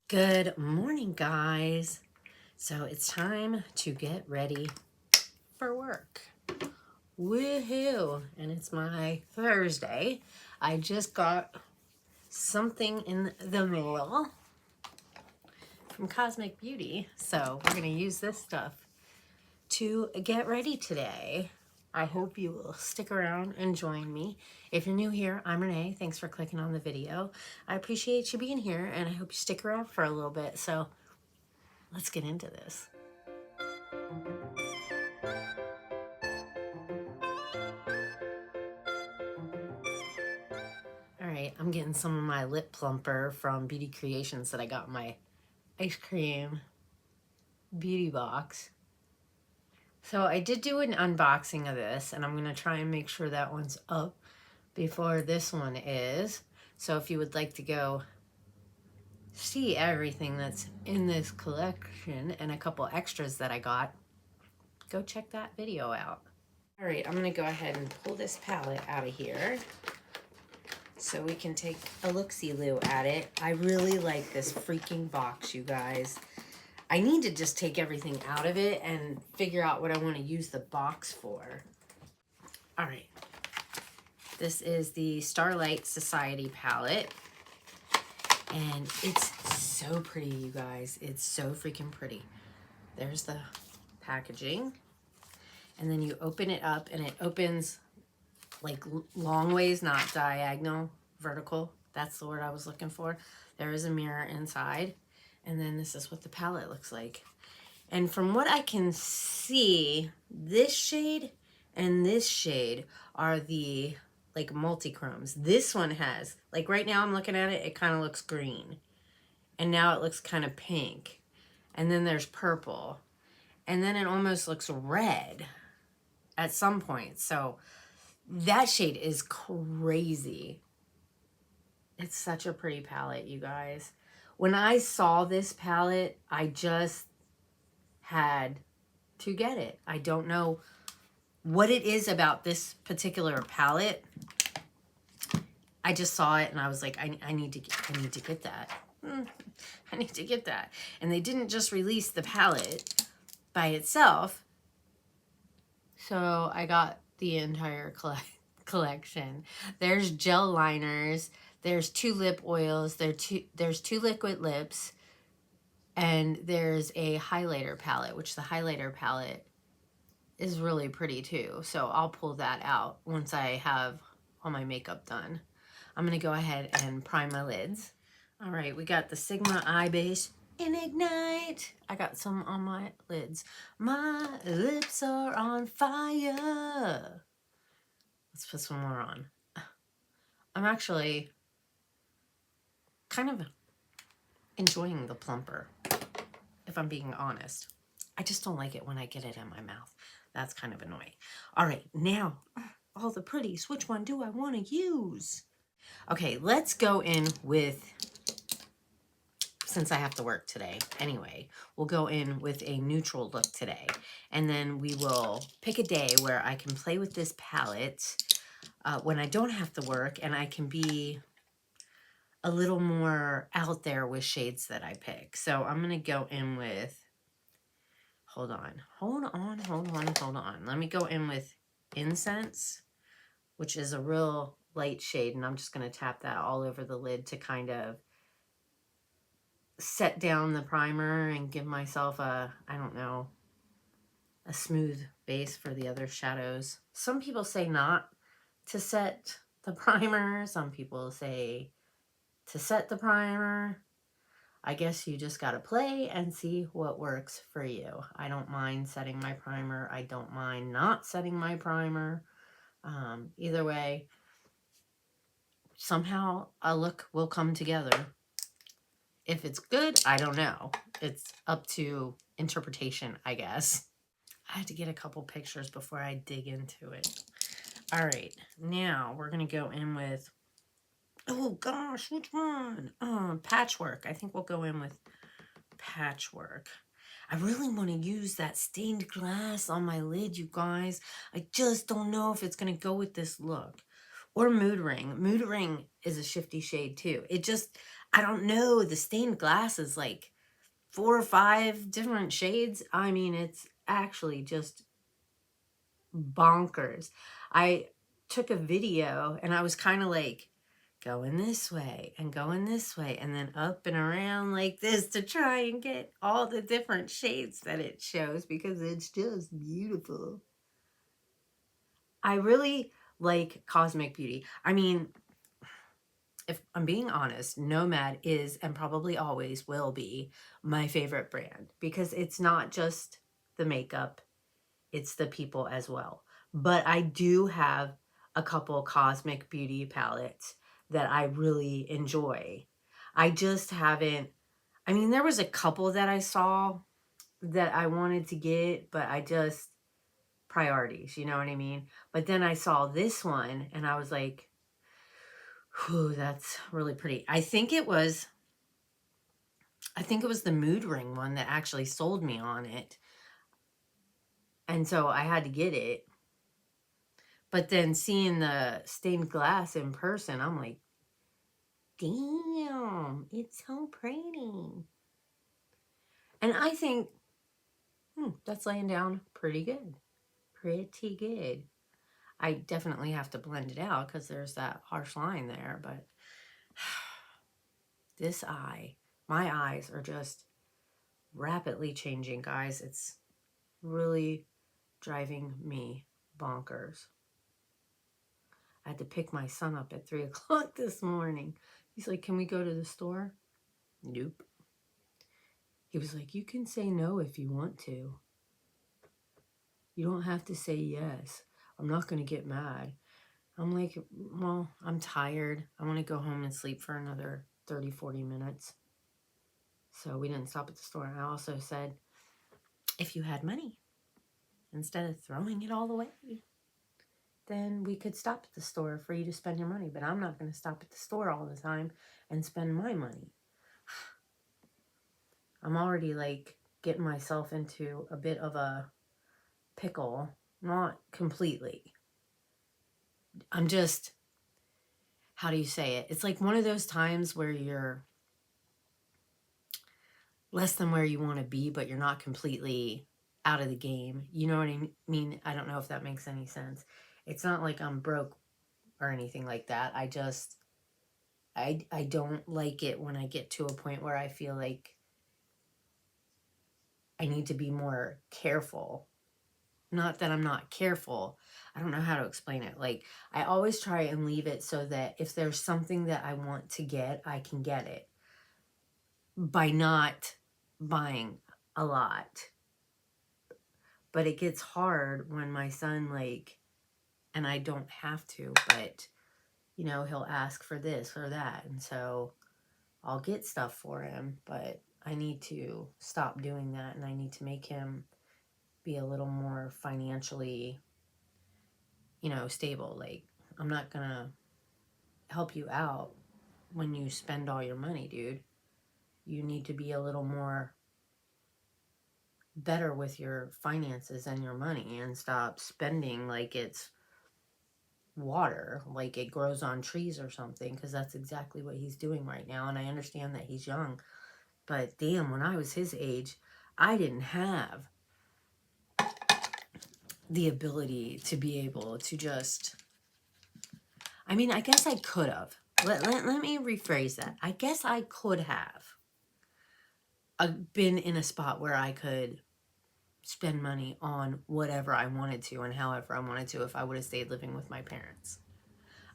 Good morning, guys. So it's time to get ready for work. Woohoo! And it's my Thursday. I just got something in the mail from Cosmic Beauty. So we're going to use this stuff to get ready today. I hope you will stick around and join me. If you're new here, I'm Renee. Thanks for clicking on the video. I appreciate you being here, and I hope you stick around for a little bit. So let's get into this. All right, I'm getting some of my lip plumper from Beauty Creations that I got in my Eyescream Beauty box. So I did do an unboxing of this, and I'm going to try and make sure that one's up before this one is. So if you would like to go see everything that's in this collection and a couple extras that I got, go check that video out. All right, I'm going to go ahead and pull this palette out of here so we can take a look-see-loo at it. I really like this freaking box, you guys. I need to just take everything out of it and figure out what I want to use the box for. All right. This is the Starlight Society palette. And it's so pretty, you guys. It's so freaking pretty. There's the packaging. And then you open it up, and it opens like long ways, not diagonal, vertical. That's the word I was looking for. There is a mirror inside. And then this is what the palette looks like. And from what I can see, this shade and this shade are the like multi-chromes. This one has, like right now I'm looking at it, it kind of looks green. And now it looks kind of pink. And then there's purple. And then it almost looks red at some point. So that shade is crazy. It's such a pretty palette, you guys. When I saw this palette, I just had to get it. I don't know what it is about this particular palette. I just saw it and I was like, I need to get that. I need to get that. And they didn't just release the palette by itself. So I got the entire collection. There's gel liners. There's 2 lip oils. There's 2 liquid lips. And there's a highlighter palette, which the highlighter palette is really pretty too. So I'll pull that out once I have all my makeup done. I'm going to go ahead and prime my lids. All right, we got the Sigma Eye Base in Ignite. I got some on my lids. My lips are on fire. Let's put some more on. I'm actually kind of enjoying the plumper, if I'm being honest. I just don't like it when I get it in my mouth. That's kind of annoying. All right, now, all the pretties. Which one do I want to use? Okay, let's go in with, since I have to work today anyway, we'll go in with a neutral look today. And then we will pick a day where I can play with this palette when I don't have to work, and I can be a little more out there with shades that I pick. So I'm going to go in with, hold on. Let me go in with Incense, which is a real light shade. And I'm just going to tap that all over the lid to kind of set down the primer and give myself a, I don't know, a smooth base for the other shadows. Some people say not to set the primer. Some people say to set the primer. I guess you just got to play and see what works for you. I don't mind setting my primer. I don't mind not setting my primer. Either way, somehow a look will come together. If it's good, I don't know. It's up to interpretation, I guess. I had to get a couple pictures before I dig into it. All right, now we're going to go in with, oh gosh, which one? Patchwork. I think we'll go in with Patchwork. I really want to use that stained glass on my lid, you guys. I just don't know if it's going to go with this look. Or Mood Ring. Mood Ring is a shifty shade too. It just, I don't know, the stained glass is like 4 or 5 different shades. I mean, it's actually just bonkers. I took a video and I was kind of like going this way and going this way and then up and around like this to try and get all the different shades that it shows because it's just beautiful. I really like Cosmic Beauty. I mean, if I'm being honest, Nomad is and probably always will be my favorite brand because it's not just the makeup, it's the people as well. But I do have a couple Cosmic Beauty palettes that I really enjoy. I just haven't, I mean, there was a couple that I saw that I wanted to get, but I just, priorities, you know what I mean? But then I saw this one and I was like, whew, that's really pretty. I think it was the mood ring one that actually sold me on it. And so I had to get it. But then seeing the stained glass in person, I'm like, damn, it's so pretty. And I think that's laying down pretty good. Pretty good. I definitely have to blend it out because there's that harsh line there. But this eye, my eyes are just rapidly changing, guys. It's really driving me bonkers. I had to pick my son up at 3 o'clock this morning. He's like, can we go to the store? Nope. He was like, you can say no if you want to. You don't have to say yes. I'm not going to get mad. I'm like, well, I'm tired. I want to go home and sleep for another 30, 40 minutes. So we didn't stop at the store. And I also said, if you had money, instead of throwing it all away, then we could stop at the store for you to spend your money. But I'm not going to stop at the store all the time and spend my money. I'm already like getting myself into a bit of a pickle. Not completely. I'm just, how do you say it? It's like one of those times where you're less than where you want to be, but you're not completely out of the game. You know what I mean? I don't know if that makes any sense. It's not like I'm broke or anything like that. I just, I don't like it when I get to a point where I feel like I need to be more careful. Not that I'm not careful. I don't know how to explain it. Like, I always try and leave it so that if there's something that I want to get, I can get it by not buying a lot. But it gets hard when my son, like, and I don't have to, but, you know, he'll ask for this or that. And so I'll get stuff for him, but I need to stop doing that. And I need to make him be a little more financially, you know, stable. Like, I'm not gonna help you out when you spend all your money, dude. You need to be a little more better with your finances and your money and stop spending like it's water, like it grows on trees or something, because that's exactly what he's doing right now. And I understand that he's young, but damn, when I was his age, I didn't have the ability to be able to just, I mean, I guess I could have. Let me rephrase that. I guess I could have been in a spot where I could spend money on whatever I wanted to and however I wanted to if I would have stayed living with my parents.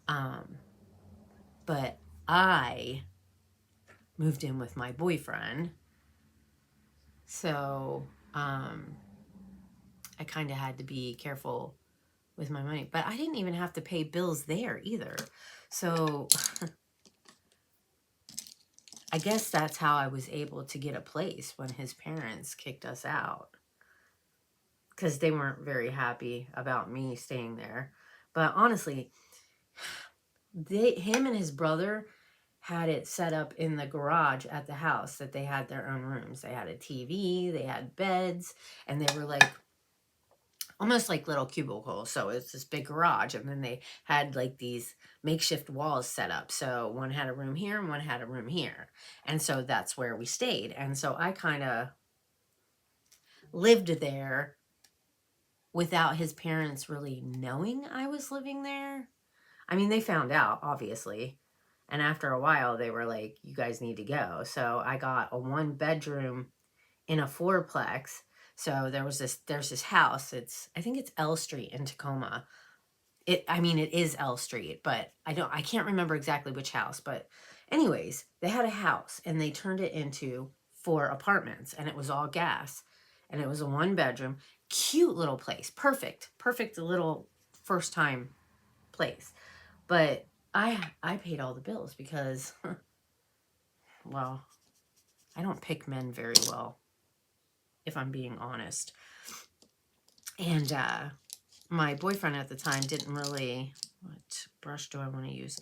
But I moved in with my boyfriend. So I kind of had to be careful with my money. But I didn't even have to pay bills there either. So I guess that's how I was able to get a place when his parents kicked us out. Because they weren't very happy about me staying there. But honestly, him and his brother had it set up in the garage at the house that they had their own rooms. They had a TV, they had beds, and they were like almost like little cubicles. So it's this big garage, and then they had like these makeshift walls set up. So one had a room here and one had a room here. And so that's where we stayed. And so I kind of lived there without his parents really knowing I was living there. I mean, they found out, obviously. And after a while, they were like, you guys need to go. So I got a 1-bedroom in a 4-plex. So there's this house. I think it's L Street in Tacoma. I mean, it is L Street, but I can't remember exactly which house. But anyways, they had a house and they turned it into 4 apartments, and it was all gas. And it was a 1-bedroom, cute little place. Perfect little first time place. But I paid all the bills because, well, I don't pick men very well, if I'm being honest. And my boyfriend at the time didn't really, what brush do I want to use?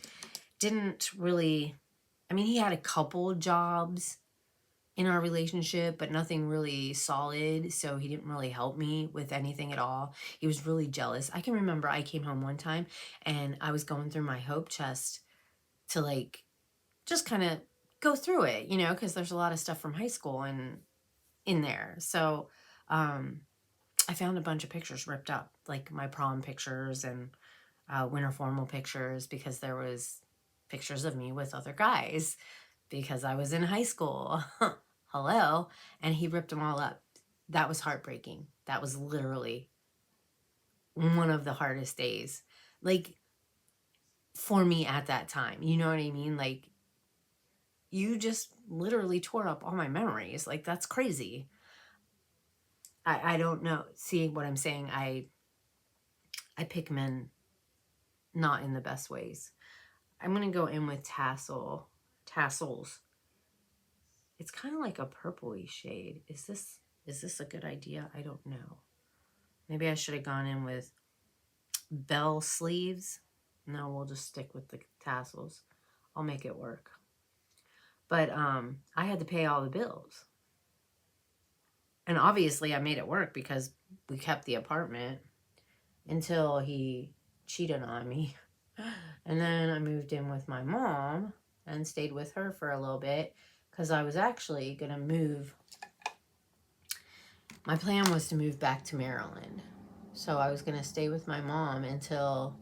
Didn't really, I mean, he had a couple jobs in our relationship, but nothing really solid. So he didn't really help me with anything at all. He was really jealous. I can remember I came home one time and I was going through my hope chest to like just kind of go through it, you know, because there's a lot of stuff from high school and in there. So I found a bunch of pictures ripped up, like my prom pictures and winter formal pictures, because there was pictures of me with other guys because I was in high school. Hello. And he ripped them all up. That was heartbreaking. That was literally one of the hardest days, like, for me at that time. You know what I mean? Like, you just literally tore up all my memories. Like, that's crazy. I don't know. See what I'm saying? I pick men not in the best ways. I'm going to go in with tassels. It's kind of like a purpley shade. Is this a good idea? I don't know. Maybe I should have gone in with bell sleeves. No, we'll just stick with the tassels. I'll make it work. But I had to pay all the bills. And obviously I made it work because we kept the apartment until he cheated on me. And then I moved in with my mom and stayed with her for a little bit because I was actually going to move. My plan was to move back to Maryland. So I was going to stay with my mom until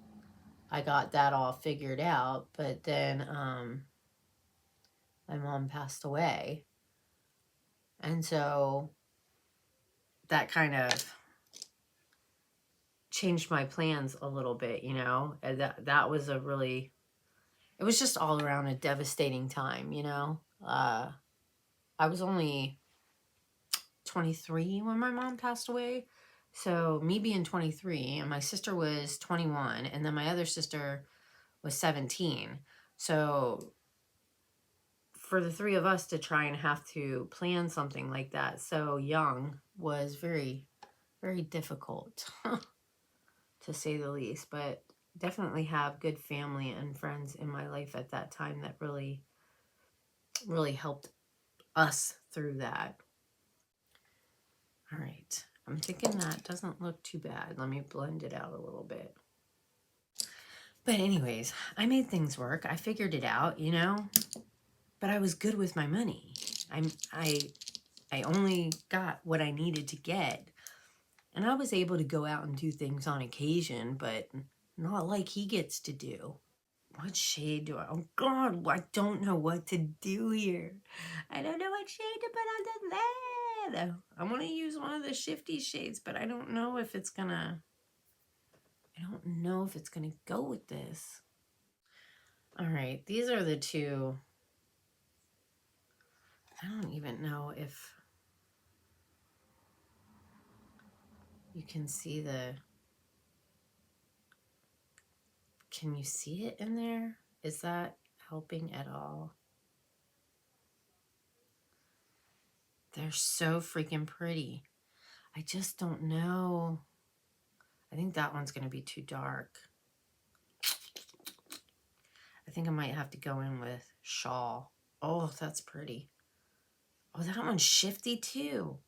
I got that all figured out. But then my mom passed away. And so that kind of changed my plans a little bit, you know. And that was a really, it was just all around a devastating time, you know. I was only 23 when my mom passed away. So me being 23 and my sister was 21 and then my other sister was 17. So for the 3 of us to try and have to plan something like that so young was very, very difficult, to say the least. But definitely have good family and friends in my life at that time that really, really helped us through that. All right, I'm thinking that doesn't look too bad. Let me blend it out a little bit. But anyways, I made things work. I figured it out, you know, but I was good with my money. I only got what I needed to get, and I was able to go out and do things on occasion, but not like he gets to do. What shade do I, oh God, I don't know what to do here. I don't know what shade to put on the lid. I want to use one of the shifty shades, but I don't know if it's gonna go with this. All right, these are the 2. I don't even know if you can see can you see it in there? Is that helping at all? They're so freaking pretty. I just don't know. I think that one's going to be too dark. I think I might have to go in with Shawl. Oh, that's pretty. Oh, that one's shifty too.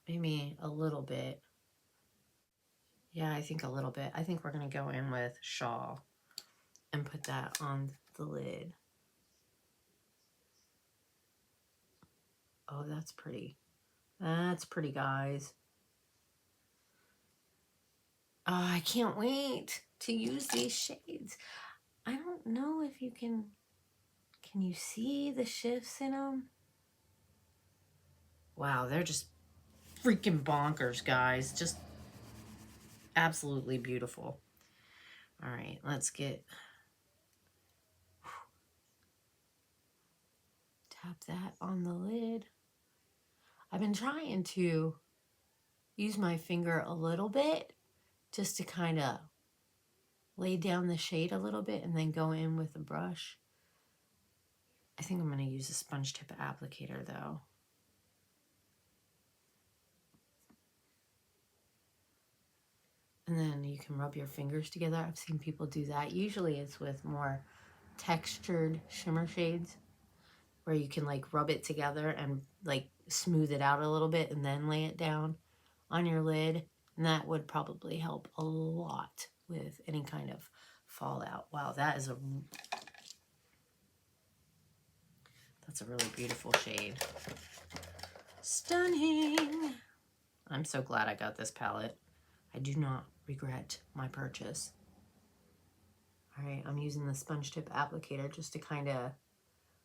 Maybe a little bit. Yeah, I think a little bit. I think we're going to go in with Shawl and put that on the lid. Oh, that's pretty. That's pretty, guys. Oh, I can't wait to use these shades. I don't know if you can you see the shifts in them? Wow, they're just freaking bonkers, guys. Just absolutely beautiful. All right, let's get, tap that on the lid. I've been trying to use my finger a little bit just to kind of lay down the shade a little bit and then go in with a brush. I think I'm going to use a sponge tip applicator though. And then you can rub your fingers together. I've seen people do that. Usually it's with more textured shimmer shades where you can like rub it together and like smooth it out a little bit and then lay it down on your lid. And that would probably help a lot with any kind of fallout. Wow, that's a really beautiful shade. Stunning. I'm so glad I got this palette. I do not regret my purchase. All right, I'm using the sponge tip applicator just to kind of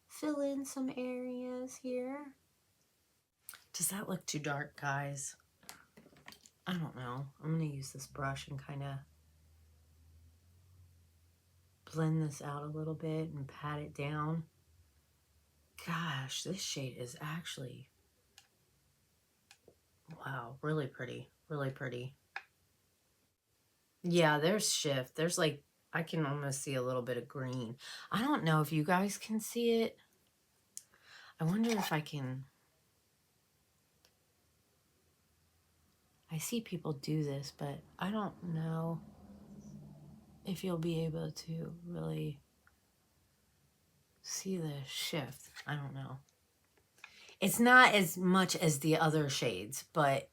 fill in some areas here. Does that look too dark, guys? I don't know. I'm going to use this brush and kind of blend this out a little bit and pat it down. Gosh, this shade is actually, wow, really pretty. Really pretty. Yeah, there's shift. There's like, I can almost see a little bit of green. I don't know if you guys can see it. I wonder if I can. I see people do this, but I don't know if you'll be able to really see the shift. I don't know. It's not as much as the other shades, but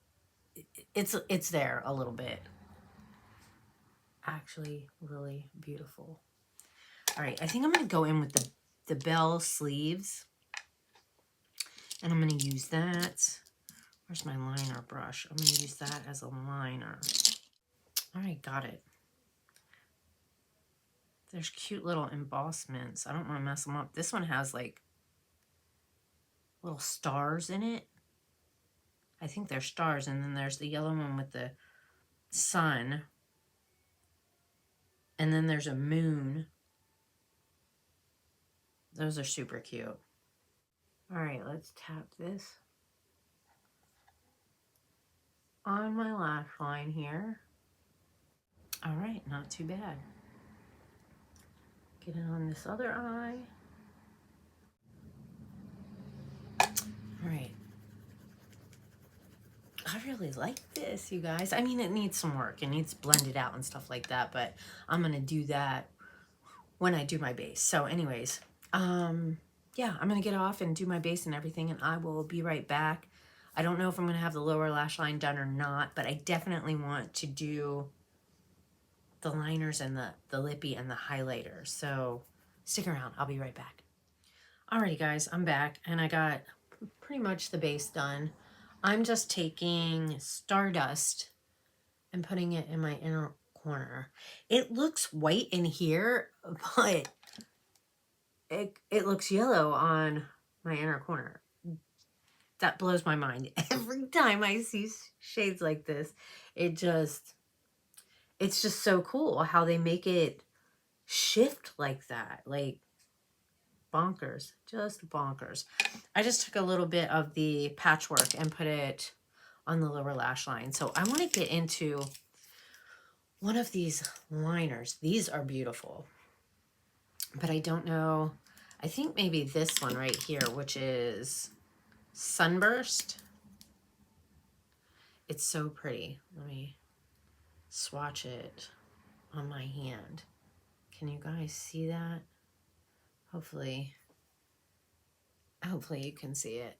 it's there a little bit. Actually, really beautiful. All right, I think I'm going to go in with the bell sleeves. And I'm going to use that. Where's my liner brush? I'm going to use that as a liner. All right, got it. There's cute little embossments. I don't want to mess them up. This one has like little stars in it. I think they're stars. And then there's the yellow one with the sun. And then there's a moon. Those are super cute. All right, let's tap this on my lash line here. All right, not too bad. Get it on this other eye. All right. I really like this, you guys. I mean, it needs some work. It needs blended out and stuff like that, but I'm going to do that when I do my base. So anyways, yeah, I'm going to get off and do my base and everything, and I will be right back. I don't know if I'm going to have the lower lash line done or not, but I definitely want to do the liners and the lippy and the highlighter. So stick around. I'll be right back. Alrighty, guys, I'm back, and I got pretty much the base done. I'm just taking Stardust and putting it in my inner corner. It looks white in here, but it looks yellow on my inner corner. That blows my mind. Every time I see shades like this, it's just so cool how they make it shift like that. Like, bonkers, just bonkers. I just took a little bit of the patchwork and put it on the lower lash line. So I want to get into one of these liners. These are beautiful, but I don't know. I think maybe this one right here, which is Sunburst. It's so pretty. Let me swatch it on my hand. Can you guys see that? Hopefully you can see it.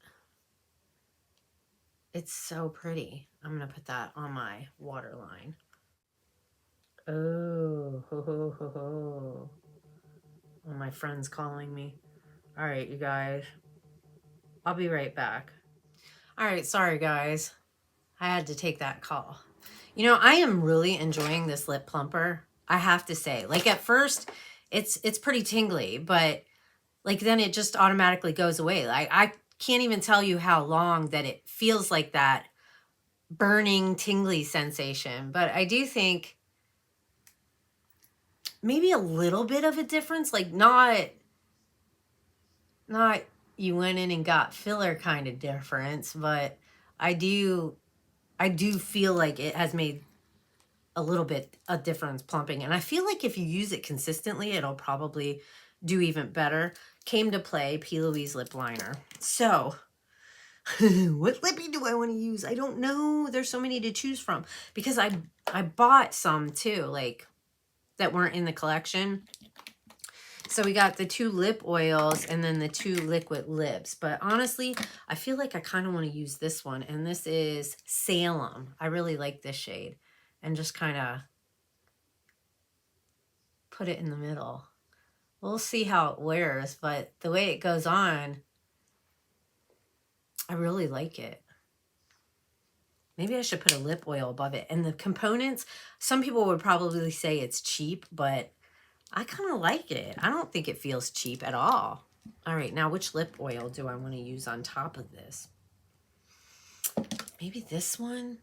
It's so pretty. I'm going to put that on my waterline. Oh, ho, ho, ho, ho. Oh, my friend's calling me. All right, you guys. I'll be right back. All right, sorry, guys. I had to take that call. You know, I am really enjoying this lip plumper. I have to say, like at first, it's pretty tingly, but like then it just automatically goes away. Like I can't even tell you how long that it feels like that burning tingly sensation. But I do think maybe a little bit of a difference, like not you went in and got filler kind of difference, but I do feel like it has made a little bit a difference plumping. And I feel like if you use it consistently, it'll probably do even better. Came to play P. Louise lip liner. So what lippy do I want to use? I don't know. There's so many to choose from because I bought some too, like that weren't in the collection. So we got the 2 lip oils and then the 2 liquid lips. But honestly, I feel like I kind of want to use this one. And this is Salem. I really like this shade. And just kind of put it in the middle. We'll see how it wears. But the way it goes on, I really like it. Maybe I should put a lip oil above it. And the components, some people would probably say it's cheap, but I kind of like it. I don't think it feels cheap at all. All right, now which lip oil do I want to use on top of this? Maybe this one?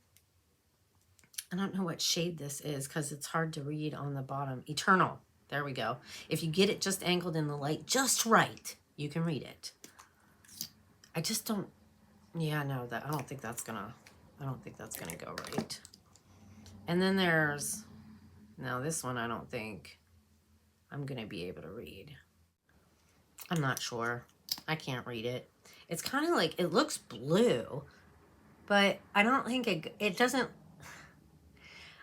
I don't know what shade this is because it's hard to read on the bottom. Eternal. There we go. If you get it just angled in the light just right, you can read it. I just don't, yeah, no, that I don't think that's gonna go right. And then there's, now this one I don't think I'm gonna be able to read. I'm not sure. I can't read it. It's kind of like, it looks blue, but I don't think it doesn't,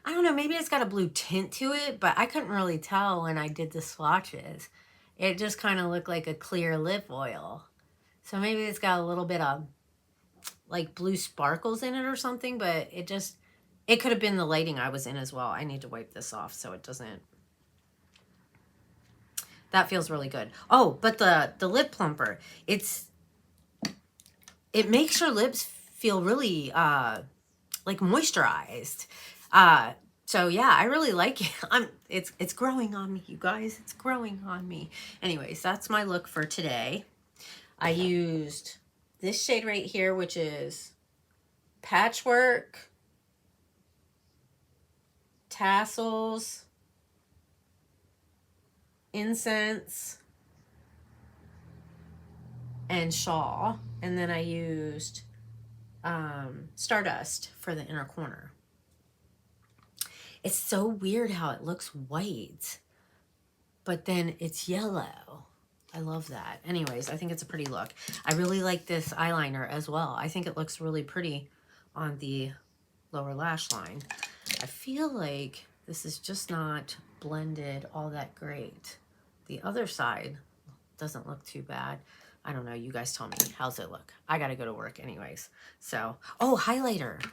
I don't know, maybe it's got a blue tint to it, but I couldn't really tell when I did the swatches. It just kind of looked like a clear lip oil. So maybe it's got a little bit of like blue sparkles in it or something, but it could have been the lighting I was in as well. I need to wipe this off so it doesn't. That feels really good. Oh, but the lip plumper, it makes your lips feel really like moisturized. So yeah, I really like it. It's growing on me, you guys. It's growing on me. Anyways, that's my look for today. I used this shade right here, which is Patchwork, Tassels, Incense, and Shawl. And then I used Stardust for the inner corner. It's so weird how it looks white, but then it's yellow. I love that. Anyways, I think it's a pretty look. I really like this eyeliner as well. I think it looks really pretty on the lower lash line. I feel like this is just not blended all that great. The other side doesn't look too bad. I don't know. You guys tell me. How's it look? I got to go to work anyways. So, oh, highlighter.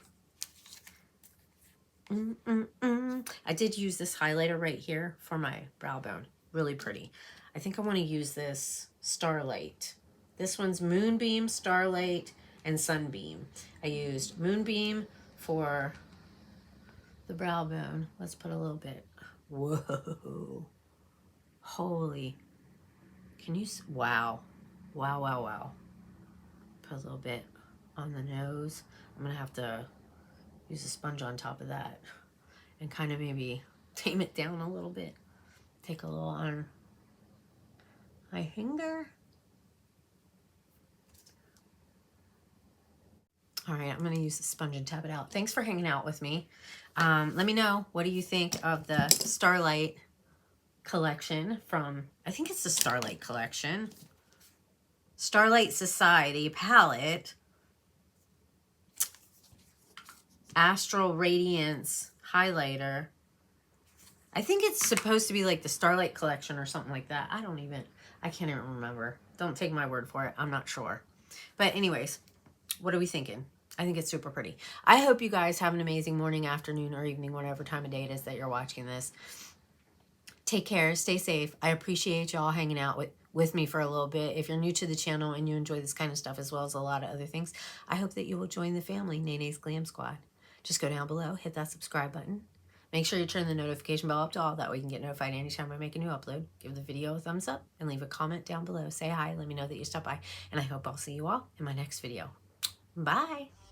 I did use this highlighter right here for my brow bone. Really pretty. I think I want to use this Starlight. This one's Moonbeam, Starlight, and Sunbeam. I used Moonbeam for the brow bone. Let's put a little bit. Whoa. Holy. Can you, wow. Wow, wow, wow. Put a little bit on the nose. I'm going to have to use a sponge on top of that and kind of maybe tame it down a little bit. Take a little on my finger. All right, I'm going to use the sponge and tap it out. Thanks for hanging out with me. Let me know, what do you think of the Starlight collection from, I think it's the Starlight collection. Starlight Society palette. Astral Radiance highlighter. I think it's supposed to be like the Starlight collection or something like that. I can't even remember. Don't take my word for it. I'm not sure. But anyways, what are we thinking? I think it's super pretty. I hope you guys have an amazing morning, afternoon, or evening, whatever time of day it is that you're watching this. Take care. Stay safe. I appreciate y'all hanging out with me for a little bit. If you're new to the channel and you enjoy this kind of stuff as well as a lot of other things, I hope that you will join the family, Nene's Glam Squad. Just go down below, hit that subscribe button. Make sure you turn the notification bell up to all. That way you can get notified anytime I make a new upload. Give the video a thumbs up and leave a comment down below. Say hi. Let me know that you stopped by. And I hope I'll see you all in my next video. Bye.